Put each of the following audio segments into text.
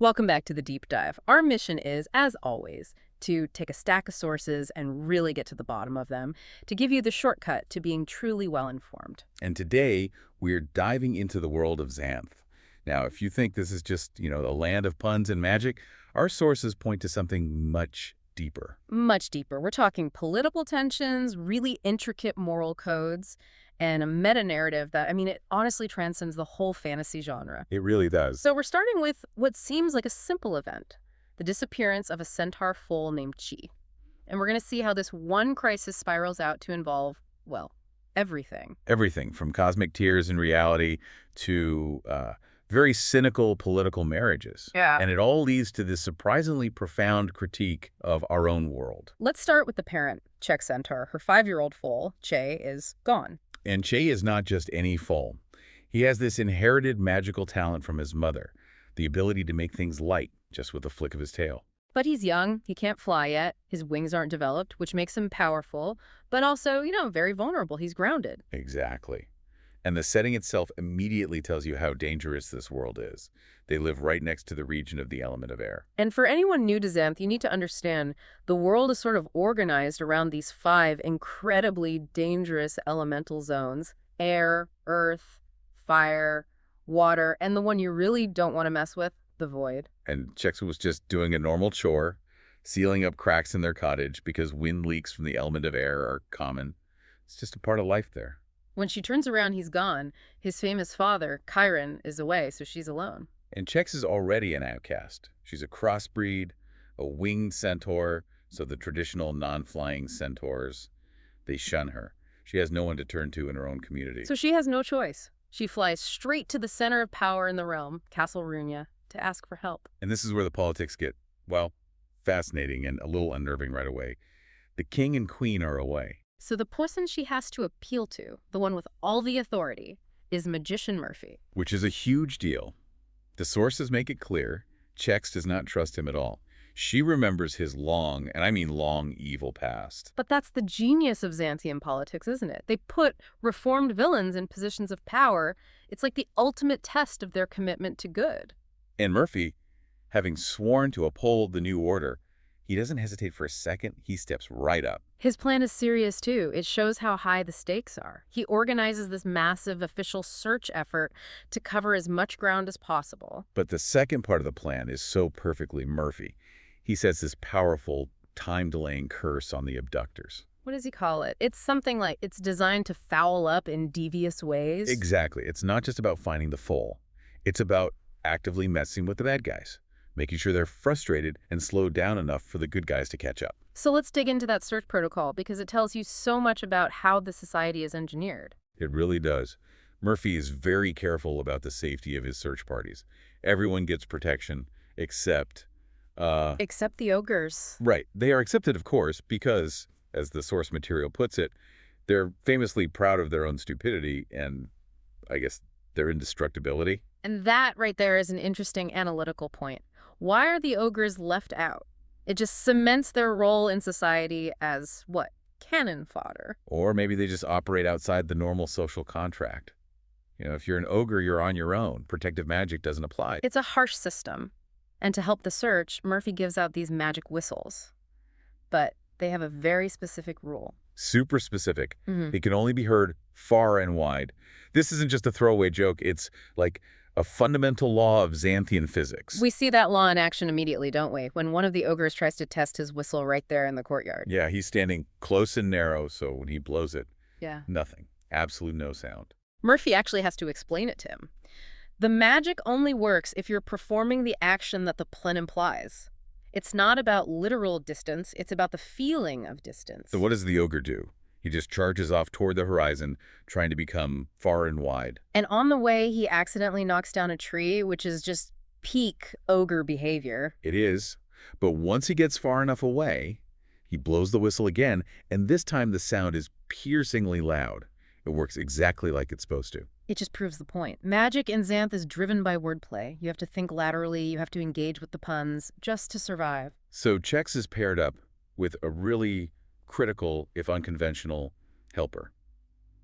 Welcome back to the deep dive. Our mission is, as always, to take a stack of sources and really get to the bottom of them to give you the shortcut to being truly well-informed. And today, we're diving into the world of Xanth. Now, if you think this is just, a land of puns and magic, our sources point to something much deeper. Much deeper. We're talking political tensions, really intricate moral codes, and a meta-narrative that, it honestly transcends the whole fantasy genre. It really does. So we're starting with what seems like a simple event, the disappearance of a centaur foal named Chi. And we're going to see how this one crisis spirals out to involve, well, everything. Everything from cosmic tears in reality to very cynical political marriages. Yeah. And it all leads to this surprisingly profound critique of our own world. Let's start with the parent, Czech centaur. Her 5-year-old foal, Che, is gone. And Che is not just any foal. He has this inherited magical talent from his mother, the ability to make things light just with a flick of his tail. But he's young, he can't fly yet, his wings aren't developed, which makes him powerful, but also, very vulnerable. He's grounded. Exactly. And the setting itself immediately tells you how dangerous this world is. They live right next to the region of the element of air. And for anyone new to Xanth, you need to understand the world is sort of organized around these 5 incredibly dangerous elemental zones: air, earth, fire, water, and the one you really don't want to mess with, the void. And Chex was just doing a normal chore, sealing up cracks in their cottage because wind leaks from the element of air are common. It's just a part of life there. When she turns around, he's gone. His famous father, Chiron, is away, so she's alone. And Chex is already an outcast. She's a crossbreed, a winged centaur, so the traditional non-flying centaurs, they shun her. She has no one to turn to in her own community. So she has no choice. She flies straight to the center of power in the realm, Castle Runia, to ask for help. And this is where the politics get, well, fascinating and a little unnerving right away. The king and queen are away. So the person she has to appeal to, the one with all the authority, is Magician Murphy. Which is a huge deal. The sources make it clear, Chex does not trust him at all. She remembers his long, and I mean long, evil past. But that's the genius of Xanthian politics, isn't it? They put reformed villains in positions of power. It's like the ultimate test of their commitment to good. And Murphy, having sworn to uphold the new order, he doesn't hesitate for a second. He steps right up. His plan is serious, too. It shows how high the stakes are. He organizes this massive official search effort to cover as much ground as possible. But the second part of the plan is so perfectly Murphy. He sets this powerful, time-delaying curse on the abductors. What does he call it? It's something like it's designed to foul up in devious ways. Exactly. It's not just about finding the foal. It's about actively messing with the bad guys, making sure they're frustrated and slowed down enough for the good guys to catch up. So let's dig into that search protocol because it tells you so much about how the society is engineered. It really does. Murphy is very careful about the safety of his search parties. Everyone gets protection except... Except the ogres. Right. They are accepted, of course, because, as the source material puts it, they're famously proud of their own stupidity and, I guess, their indestructibility. And that right there is an interesting analytical point. Why are the ogres left out? It just cements their role in society as, what, cannon fodder. Or maybe they just operate outside the normal social contract. If you're an ogre, you're on your own. Protective magic doesn't apply. It's a harsh system. And to help the search, Murphy gives out these magic whistles. But they have a very specific rule. Super specific. It can only be heard far and wide. This isn't just a throwaway joke. It's like a fundamental law of Xanthian physics. We see that law in action immediately, don't we? When one of the ogres tries to test his whistle right there in the courtyard. Yeah, he's standing close and narrow, so when he blows it, nothing. Absolute no sound. Murphy actually has to explain it to him. The magic only works if you're performing the action that the plan implies. It's not about literal distance, it's about the feeling of distance. So what does the ogre do? He just charges off toward the horizon, trying to become far and wide. And on the way, he accidentally knocks down a tree, which is just peak ogre behavior. It is. But once he gets far enough away, he blows the whistle again, and this time the sound is piercingly loud. It works exactly like it's supposed to. It just proves the point. Magic in Xanth is driven by wordplay. You have to think laterally, you have to engage with the puns, just to survive. So Chex is paired up with a really critical, if unconventional, helper,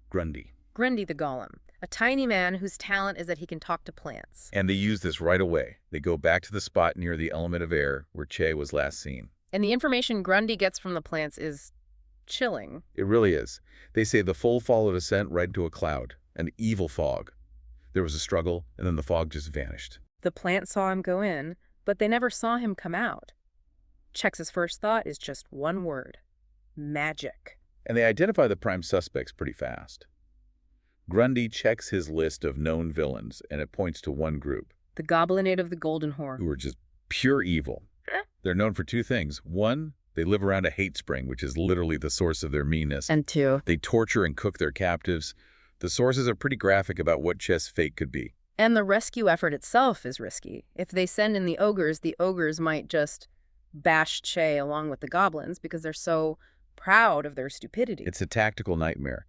Grundy. Grundy the Golem. a tiny man whose talent is that he can talk to plants. And they use this right away. They go back to the spot near the element of air where Che was last seen. And the information Grundy gets from the plants is chilling. It really is. They say the foal followed a scent right into a cloud, an evil fog. There was a struggle, and then the fog just vanished. The plant saw him go in, but they never saw him come out. Chex's first thought is just one word: magic. And they identify the prime suspects pretty fast. Grundy checks his list of known villains, and it points to one group. The goblinate of the Golden Horde. Who are just pure evil. They're known for two things. One, they live around a hate spring, which is literally the source of their meanness. And two, they torture and cook their captives. The sources are pretty graphic about what Che's fate could be. and the rescue effort itself is risky. If they send in the ogres might just bash Che along with the goblins because they're so proud of their stupidity. It's a tactical nightmare.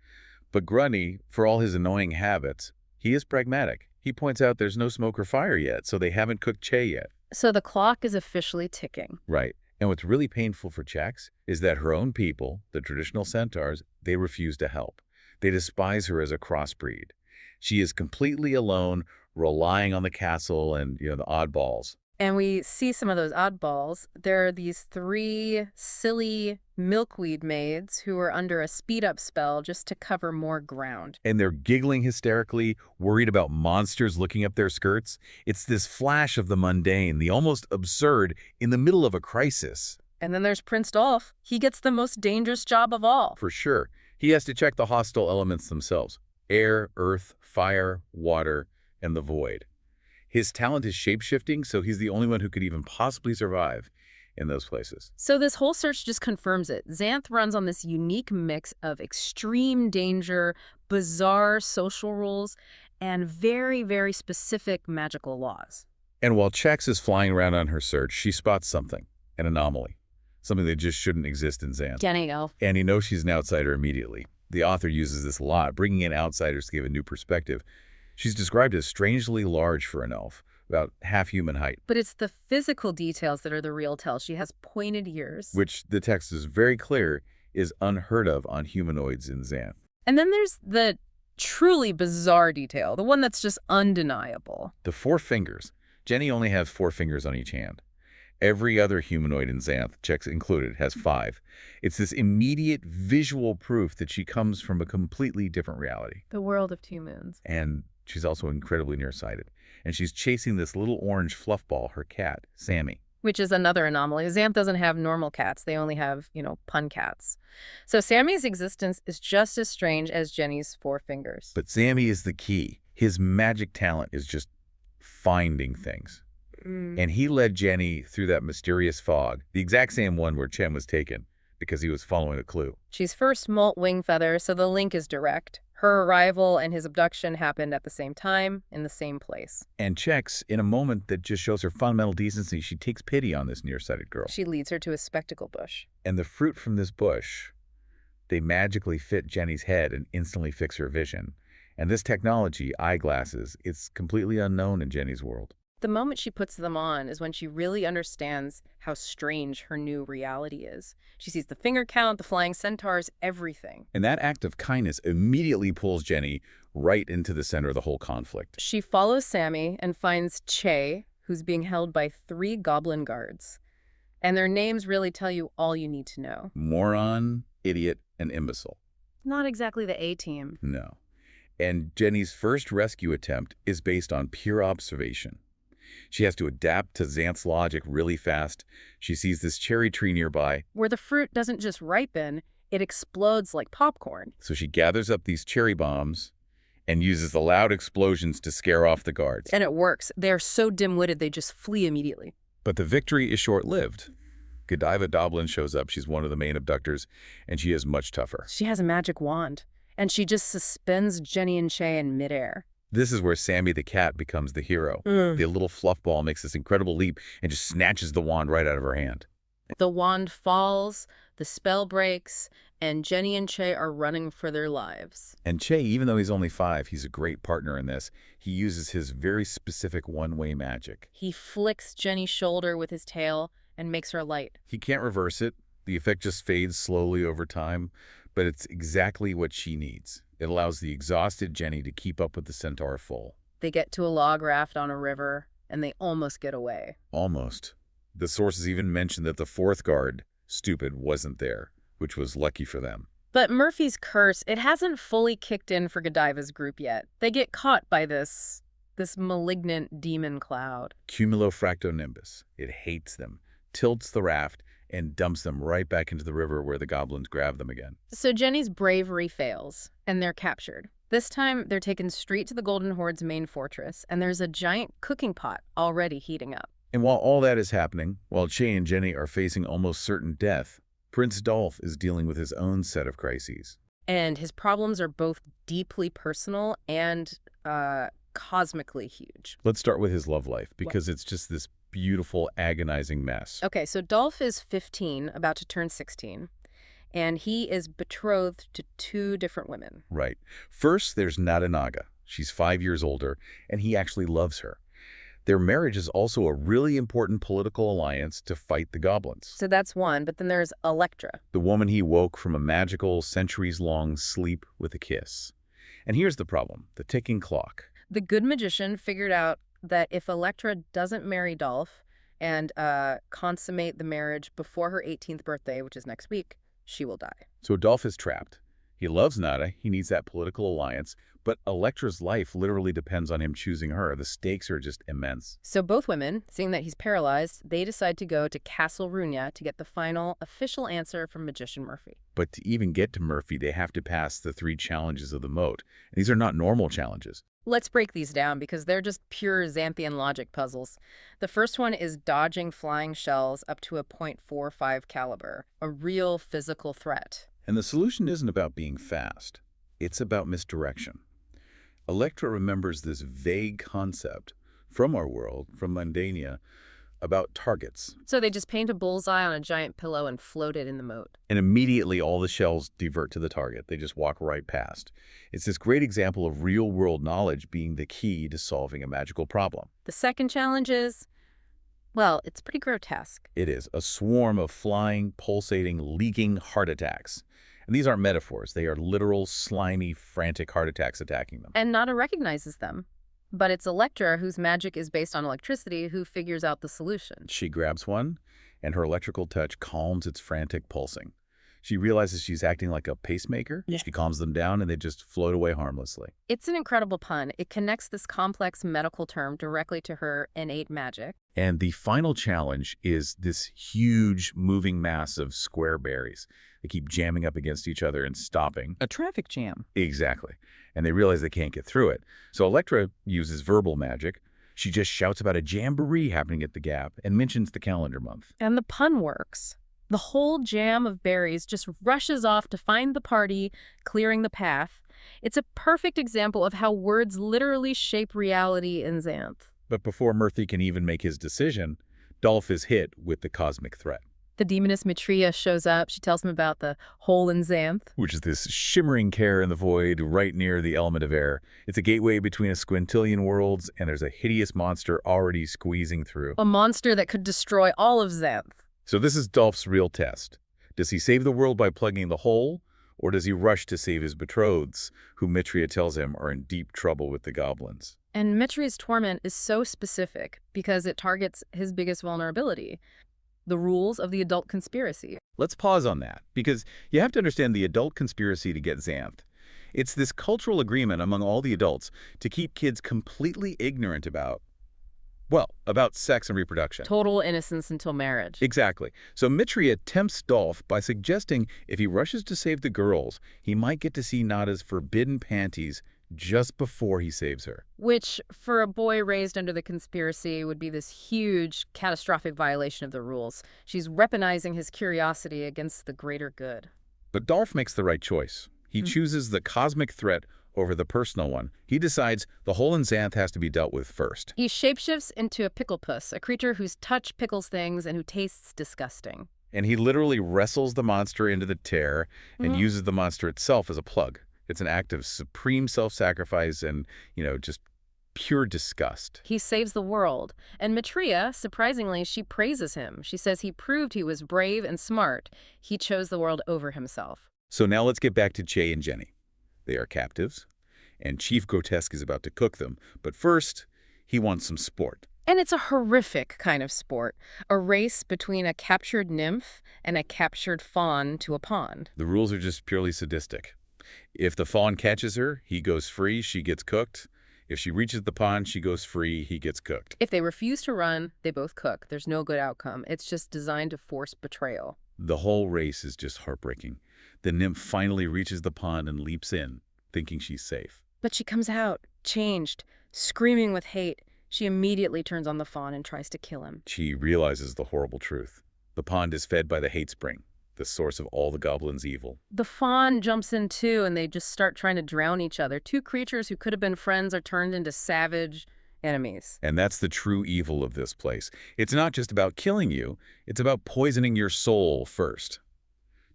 But Grundy, for all his annoying habits, he is pragmatic. He points out there's no smoke or fire yet, so they haven't cooked Che yet. So the clock is officially ticking. Right. And what's really painful for Chex is that her own people, the traditional centaurs, they refuse to help. They despise her as a crossbreed. She is completely alone, relying on the castle and, the oddballs. And we see some of those oddballs. There are these 3 silly milkweed maids who are under a speed-up spell just to cover more ground. And they're giggling hysterically, worried about monsters looking up their skirts. It's this flash of the mundane, the almost absurd, in the middle of a crisis. And then there's Prince Dolph. He gets the most dangerous job of all. For sure. He has to check the hostile elements themselves. Air, earth, fire, water, and the void. His talent is shape-shifting, so he's the only one who could even possibly survive in those places. So this whole search just confirms it. Xanth runs on this unique mix of extreme danger, bizarre social rules, and very, very specific magical laws. And while Chex is flying around on her search, she spots something, an anomaly, something that just shouldn't exist in Xanth. And he knows she's an outsider immediately. The author uses this a lot, bringing in outsiders to give a new perspective. She's described as strangely large for an elf, about half human height. But it's the physical details that are the real tell. She has pointed ears. Which the text is very clear is unheard of on humanoids in Xanth. And then there's the truly bizarre detail, the one that's just undeniable. The 4 fingers. Jenny only has 4 fingers on each hand. Every other humanoid in Xanth, Chex included, has 5. It's this immediate visual proof that she comes from a completely different reality. The world of 2 moons. And she's also incredibly nearsighted. And she's chasing this little orange fluff ball, her cat, Sammy. Which is another anomaly. Xanth doesn't have normal cats. They only have, pun cats. So Sammy's existence is just as strange as Jenny's 4 fingers. But Sammy is the key. His magic talent is just finding things. And he led Jenny through that mysterious fog, the exact same one where Chen was taken, because he was following a clue. She's first molt wing feather, so the link is direct. Her arrival and his abduction happened at the same time, in the same place. And Chex, in a moment that just shows her fundamental decency, she takes pity on this nearsighted girl. She leads her to a spectacle bush. And the fruit from this bush, they magically fit Jenny's head and instantly fix her vision. And this technology, eyeglasses, it's completely unknown in Jenny's world. The moment she puts them on is when she really understands how strange her new reality is. She sees the finger count, the flying centaurs, everything. And that act of kindness immediately pulls Jenny right into the center of the whole conflict. She follows Sammy and finds Che, who's being held by 3 goblin guards. And their names really tell you all you need to know. Moron, idiot, and imbecile. Not exactly the A-team. No. And Jenny's first rescue attempt is based on pure observation. She has to adapt to Xanth's logic really fast. She sees this cherry tree nearby, where the fruit doesn't just ripen, it explodes like popcorn. So she gathers up these cherry bombs and uses the loud explosions to scare off the guards. And it works. They're so dim-witted they just flee immediately. But the victory is short-lived. Godiva Goblin shows up. She's one of the main abductors, and she is much tougher. She has a magic wand, and she just suspends Jenny and Che in midair. This is where Sammy the cat becomes the hero. The little fluff ball makes this incredible leap and just snatches the wand right out of her hand. The wand falls, the spell breaks, and Jenny and Che are running for their lives. And Che, even though he's only 5, he's a great partner in this. He uses his very specific one-way magic. He flicks Jenny's shoulder with his tail and makes her light. He can't reverse it. The effect just fades slowly over time, but it's exactly what she needs. It allows the exhausted Jenny to keep up with the Centaur foal. They get to a log raft on a river, and they almost get away. Almost. The sources even mention that the fourth guard, Stupid, wasn't there, which was lucky for them. But Murphy's curse, it hasn't fully kicked in for Godiva's group yet. They get caught by this malignant demon cloud. Cumulofractonimbus. It hates them, tilts the raft, and dumps them right back into the river where the goblins grab them again. So Jenny's bravery fails, and they're captured. This time, they're taken straight to the Golden Horde's main fortress, and there's a giant cooking pot already heating up. And while all that is happening, while Che and Jenny are facing almost certain death, Prince Dolph is dealing with his own set of crises. And his problems are both deeply personal and cosmically huge. Let's start with his love life, because it's just this beautiful, agonizing mess. Okay, so Dolph is 15, about to turn 16, and he is betrothed to 2 different women. Right. First, there's Naga. She's 5 years older, and he actually loves her. Their marriage is also a really important political alliance to fight the goblins. So that's one, but then there's Electra. The woman he woke from a magical, centuries-long sleep with a kiss. And here's the problem, the ticking clock. The good magician figured out that if Electra doesn't marry Dolph and consummate the marriage before her 18th birthday, which is next week, she will die. So Dolph is trapped. He loves Nada, he needs that political alliance, but Electra's life literally depends on him choosing her. The stakes are just immense. So both women, seeing that he's paralyzed, they decide to go to Castle Runia to get the final official answer from Magician Murphy. But to even get to Murphy, they have to pass the 3 challenges of the moat. And these are not normal challenges. Let's break these down because they're just pure Xanthian logic puzzles. The first one is dodging flying shells up to a .45 caliber, a real physical threat. And the solution isn't about being fast. It's about misdirection. Electra remembers this vague concept from our world, from Mundania, about targets. So they just paint a bullseye on a giant pillow and float it in the moat. And immediately all the shells divert to the target. They just walk right past. It's this great example of real-world knowledge being the key to solving a magical problem. The second challenge is, well, it's pretty grotesque. It is a swarm of flying, pulsating, leaking heart attacks. And these aren't metaphors. They are literal, slimy, frantic heart attacks attacking them. And Nada recognizes them. But it's Electra, whose magic is based on electricity, who figures out the solution. She grabs one, and her electrical touch calms its frantic pulsing. She realizes she's acting like a pacemaker. Yeah. She calms them down, and they just float away harmlessly. It's an incredible pun. It connects this complex medical term directly to her innate magic. And the final challenge is this huge moving mass of square berries. They keep jamming up against each other and stopping. A traffic jam. Exactly. And they realize they can't get through it. So Electra uses verbal magic. She just shouts about a jamboree happening at the Gap and mentions the calendar month. And the pun works. The whole jam of berries just rushes off to find the party, clearing the path. It's a perfect example of how words literally shape reality in Xanth. But before Murphy can even make his decision, Dolph is hit with the cosmic threat. The demoness Maitreya shows up. She tells him about the hole in Xanth, which is this shimmering care in the void right near the element of air. It's a gateway between a squintillion worlds, and there's a hideous monster already squeezing through. A monster that could destroy all of Xanth. So this is Dolph's real test. Does he save the world by plugging the hole, or does he rush to save his betrotheds, who Maitreya tells him are in deep trouble with the goblins? And Maitreya's torment is so specific because it targets his biggest vulnerability. The rules of the adult conspiracy. Let's pause on that, because you have to understand the adult conspiracy to get Xanth. It's this cultural agreement among all the adults to keep kids completely ignorant about sex and reproduction. Total innocence until marriage. Exactly. So Maitreya tempts Dolph by suggesting if he rushes to save the girls, he might get to see Nada's forbidden panties just before he saves her. Which, for a boy raised under the conspiracy, would be this huge, catastrophic violation of the rules. She's weaponizing his curiosity against the greater good. But Dolph makes the right choice. He chooses the cosmic threat over the personal one. He decides the hole in Xanth has to be dealt with first. He shapeshifts into a pickle puss, a creature whose touch pickles things and who tastes disgusting. And he literally wrestles the monster into the tear and uses the monster itself as a plug. It's an act of supreme self-sacrifice and, just pure disgust. He saves the world. And Maitreya, surprisingly, she praises him. She says he proved he was brave and smart. He chose the world over himself. So now let's get back to Che and Jenny. They are captives, and Chief Grotesque is about to cook them. But first, he wants some sport. And it's a horrific kind of sport, a race between a captured nymph and a captured fawn to a pond. The rules are just purely sadistic. If the fawn catches her, he goes free, she gets cooked. If she reaches the pond, she goes free, he gets cooked. If they refuse to run, they both cook. There's no good outcome. It's just designed to force betrayal. The whole race is just heartbreaking. The nymph finally reaches the pond and leaps in, thinking she's safe. But she comes out, changed, screaming with hate. She immediately turns on the fawn and tries to kill him. She realizes the horrible truth. The pond is fed by the hate spring, the source of all the goblins' evil. The fawn jumps in too, and they just start trying to drown each other. Two creatures who could have been friends are turned into savage enemies. And that's the true evil of this place. It's not just about killing you, it's about poisoning your soul first,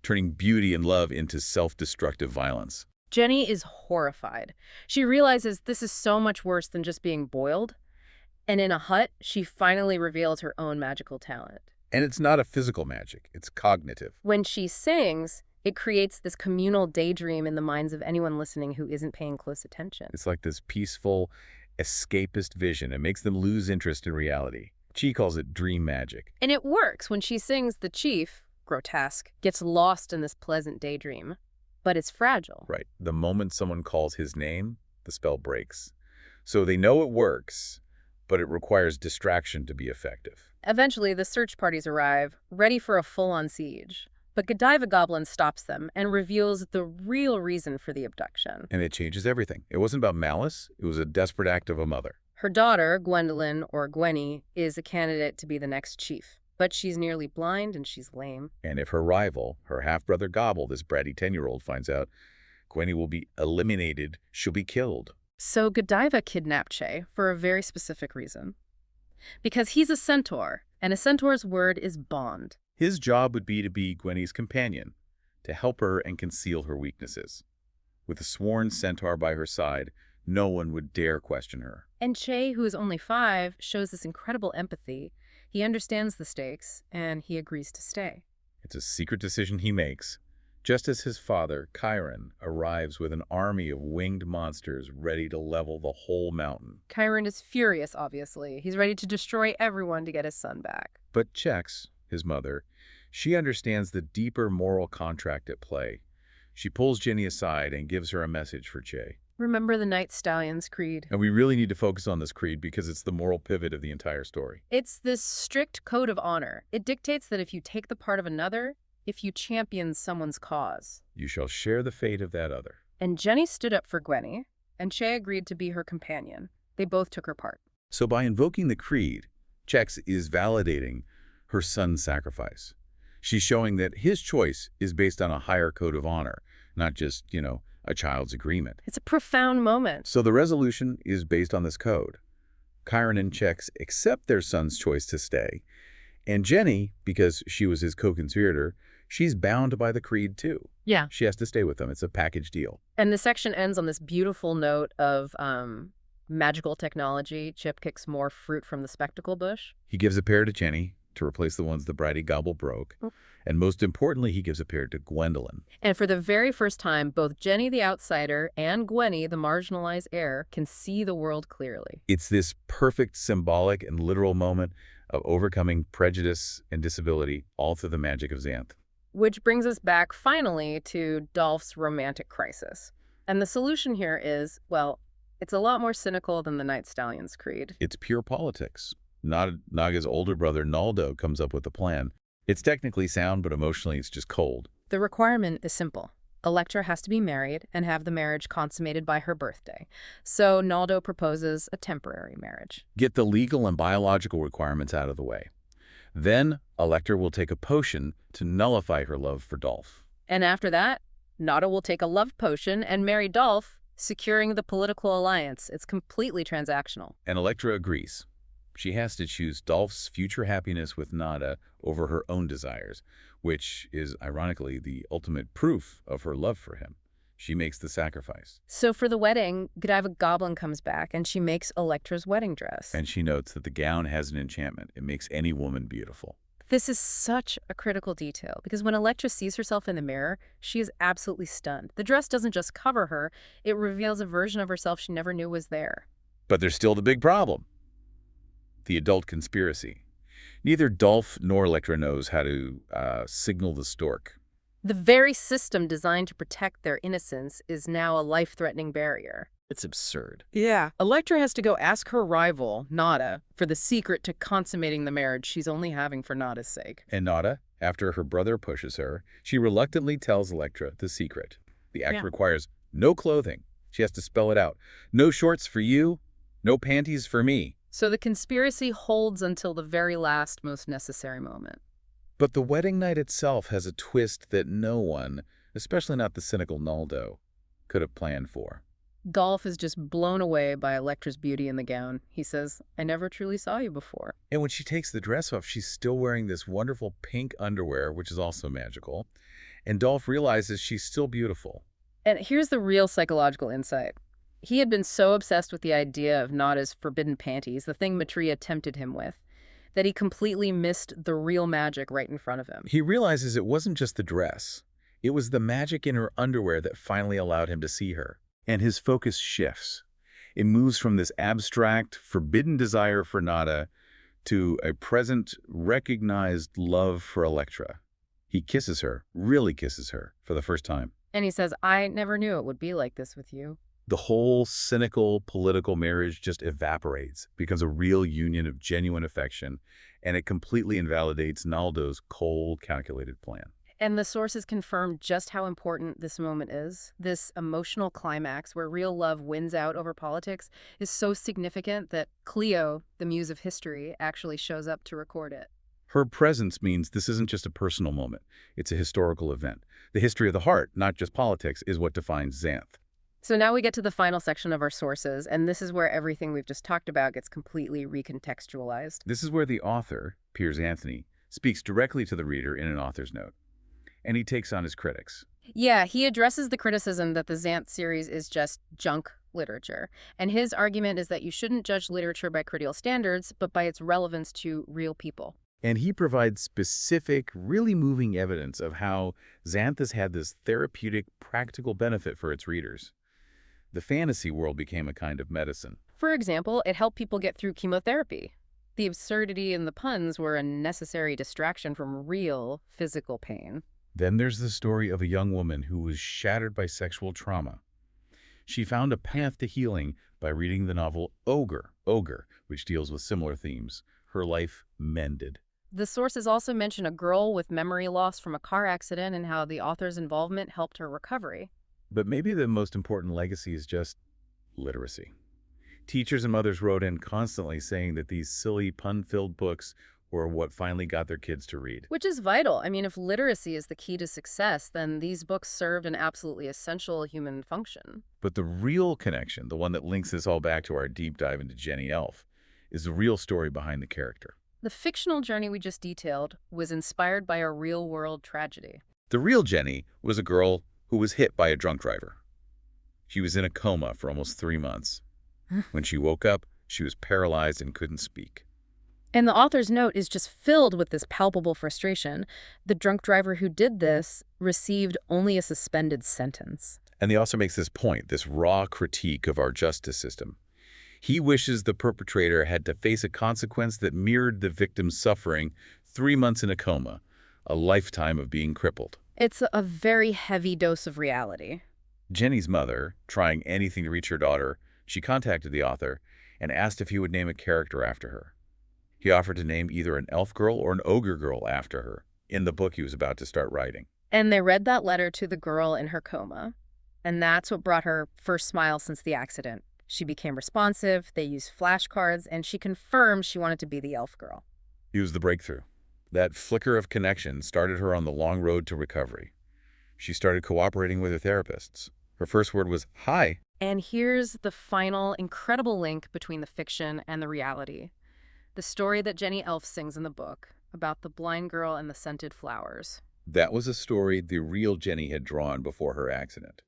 turning beauty and love into self-destructive violence. Jenny is horrified. She realizes this is so much worse than just being boiled. And in a hut, she finally reveals her own magical talent. And it's not a physical magic, it's cognitive. When she sings, it creates this communal daydream in the minds of anyone listening who isn't paying close attention. It's like this peaceful, escapist vision. It makes them lose interest in reality. She calls it dream magic. And it works. When she sings, the chief, Grotesque, gets lost in this pleasant daydream. But it's fragile. Right. The moment someone calls his name, the spell breaks. So they know it works, but it requires distraction to be effective. Eventually, the search parties arrive, ready for a full-on siege. But Godiva Goblin stops them and reveals the real reason for the abduction. And it changes everything. It wasn't about malice. It was a desperate act of a mother. Her daughter, Gwendolyn, or Gwenny, is a candidate to be the next chief. But she's nearly blind and she's lame. And if her rival, her half-brother Gobble, this bratty 10-year-old, finds out, Gwenny will be eliminated. She'll be killed. So Godiva kidnapped Che for a very specific reason. Because he's a centaur, and a centaur's word is bond. His job would be to be Gwenny's companion, to help her and conceal her weaknesses. With a sworn centaur by her side, no one would dare question her. And Che, who is only 5, shows this incredible empathy. He understands the stakes, and he agrees to stay. It's a secret decision he makes, just as his father, Chiron, arrives with an army of winged monsters ready to level the whole mountain. Chiron is furious, obviously. He's ready to destroy everyone to get his son back. But Chex, his mother, she understands the deeper moral contract at play. She pulls Jenny aside and gives her a message for Che. Remember the Night Stallion's creed. And we really need to focus on this creed because it's the moral pivot of the entire story. It's this strict code of honor. It dictates that if you take the part of another, if you champion someone's cause, you shall share the fate of that other. And Jenny stood up for Gwenny, and Che agreed to be her companion. They both took her part. So by invoking the creed, Chex is validating her son's sacrifice. She's showing that his choice is based on a higher code of honor, not just, a child's agreement. It's a profound moment. So the resolution is based on this code. Chiron and Chex accept their son's choice to stay. And Jenny, because she was his co-conspirator, she's bound by the creed too. Yeah. She has to stay with them. It's a package deal. And the section ends on this beautiful note of magical technology. Chip kicks more fruit from the spectacle bush. He gives a pair to Jenny to replace the ones the bratty Gobble broke. And most importantly, he gives a pair to Gwendolyn. And for the very first time, both Jenny the outsider and Gwenny the marginalized heir can see the world clearly. It's this perfect symbolic and literal moment of overcoming prejudice and disability all through the magic of Xanth. Which brings us back finally to Dolph's romantic crisis. And the solution here is, well, it's a lot more cynical than the Night Stallion's creed. It's pure politics. Naga's older brother, Naldo, comes up with a plan. It's technically sound, but emotionally it's just cold. The requirement is simple. Electra has to be married and have the marriage consummated by her birthday. So Naldo proposes a temporary marriage. Get the legal and biological requirements out of the way. Then Electra will take a potion to nullify her love for Dolph. And after that, Naldo will take a love potion and marry Dolph, securing the political alliance. It's completely transactional. And Electra agrees. She has to choose Dolph's future happiness with Nada over her own desires, which is, ironically, the ultimate proof of her love for him. She makes the sacrifice. So for the wedding, Godiva Goblin comes back, and she makes Electra's wedding dress. And she notes that the gown has an enchantment. It makes any woman beautiful. This is such a critical detail because when Electra sees herself in the mirror, she is absolutely stunned. The dress doesn't just cover her, it reveals a version of herself she never knew was there. But there's still the big problem, the adult conspiracy. Neither Dolph nor Electra knows how to signal the stork. The very system designed to protect their innocence is now a life-threatening barrier. It's absurd. Yeah, Electra has to go ask her rival, Nada, for the secret to consummating the marriage she's only having for Nada's sake. And Nada, after her brother pushes her, she reluctantly tells Electra the secret. The act requires no clothing. She has to spell it out. No shorts for you, no panties for me. So the conspiracy holds until the very last, most necessary moment. But the wedding night itself has a twist that no one, especially not the cynical Naldo, could have planned for. Dolph is just blown away by Electra's beauty in the gown. He says, "I never truly saw you before." And when she takes the dress off, she's still wearing this wonderful pink underwear, which is also magical. And Dolph realizes she's still beautiful. And here's the real psychological insight. He had been so obsessed with the idea of Nada's forbidden panties, the thing Maitreya tempted him with, that he completely missed the real magic right in front of him. He realizes it wasn't just the dress. It was the magic in her underwear that finally allowed him to see her. And his focus shifts. It moves from this abstract, forbidden desire for Nada to a present, recognized love for Electra. He kisses her, really kisses her, for the first time. And he says, "I never knew it would be like this with you." The whole cynical political marriage just evaporates, becomes a real union of genuine affection, and it completely invalidates Naldo's cold, calculated plan. And the sources confirm just how important this moment is. This emotional climax where real love wins out over politics is so significant that Cleo, the muse of history, actually shows up to record it. Her presence means this isn't just a personal moment. It's a historical event. The history of the heart, not just politics, is what defines Xanth. So now we get to the final section of our sources, and this is where everything we've just talked about gets completely recontextualized. This is where the author, Piers Anthony, speaks directly to the reader in an author's note. And he takes on his critics. Yeah, he addresses the criticism that the Xanth series is just junk literature. And his argument is that you shouldn't judge literature by critical standards, but by its relevance to real people. And he provides specific, really moving evidence of how Xanth has had this therapeutic, practical benefit for its readers. The fantasy world became a kind of medicine. For example, it helped people get through chemotherapy. The absurdity and the puns were a necessary distraction from real physical pain. Then there's the story of a young woman who was shattered by sexual trauma. She found a path to healing by reading the novel Ogre, which deals with similar themes. Her life mended. The sources also mention a girl with memory loss from a car accident and how the author's involvement helped her recovery. But maybe the most important legacy is just literacy. Teachers and mothers wrote in constantly saying that these silly, pun-filled books were what finally got their kids to read. Which is vital. I mean, if literacy is the key to success, then these books served an absolutely essential human function. But the real connection, the one that links this all back to our deep dive into Jenny Elf, is the real story behind the character. The fictional journey we just detailed was inspired by a real-world tragedy. The real Jenny was a girl who was hit by a drunk driver. She was in a coma for almost 3 months. When she woke up, she was paralyzed and couldn't speak. And the author's note is just filled with this palpable frustration. The drunk driver who did this received only a suspended sentence. And the author makes this point, this raw critique of our justice system. He wishes the perpetrator had to face a consequence that mirrored the victim's suffering, 3 months in a coma, a lifetime of being crippled. It's a very heavy dose of reality. Jenny's mother, trying anything to reach her daughter, she contacted the author and asked if he would name a character after her. He offered to name either an elf girl or an ogre girl after her in the book he was about to start writing. And they read that letter to the girl in her coma. And that's what brought her first smile since the accident. She became responsive, they used flashcards, and she confirmed she wanted to be the elf girl. He was the breakthrough. That flicker of connection started her on the long road to recovery. She started cooperating with her therapists. Her first word was, "Hi." And here's the final incredible link between the fiction and the reality. The story that Jenny Elf sings in the book about the blind girl and the scented flowers. That was a story the real Jenny had drawn before her accident.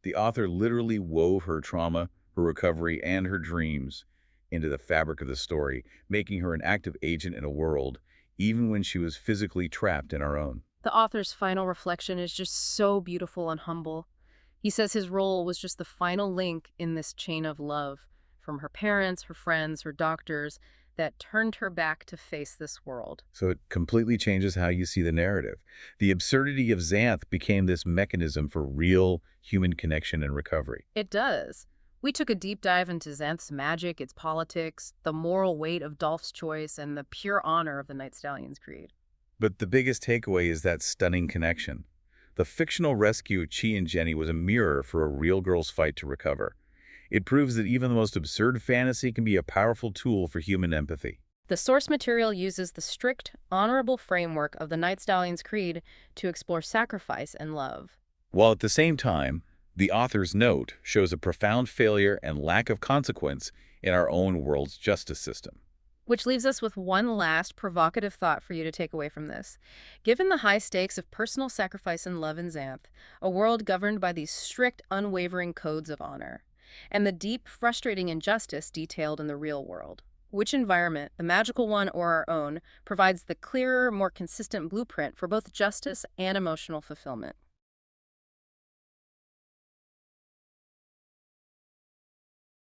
The author literally wove her trauma, her recovery, and her dreams into the fabric of the story, making her an active agent in a world even when she was physically trapped in our own. The author's final reflection is just so beautiful and humble. He says his role was just the final link in this chain of love, from her parents, her friends, her doctors, that turned her back to face this world. So it completely changes how you see the narrative. The absurdity of Xanth became this mechanism for real human connection and recovery. It does. We took a deep dive into Xanth's magic, its politics, the moral weight of Dolph's choice, and the pure honor of the Night Stallion's creed. But the biggest takeaway is that stunning connection. The fictional rescue of Chi and Jenny was a mirror for a real girl's fight to recover. It proves that even the most absurd fantasy can be a powerful tool for human empathy. The source material uses the strict, honorable framework of the Night Stallion's creed to explore sacrifice and love. While at the same time, the author's note shows a profound failure and lack of consequence in our own world's justice system. Which leaves us with one last provocative thought for you to take away from this. Given the high stakes of personal sacrifice and love in Xanth, a world governed by these strict, unwavering codes of honor, and the deep, frustrating injustice detailed in the real world, which environment, the magical one or our own, provides the clearer, more consistent blueprint for both justice and emotional fulfillment?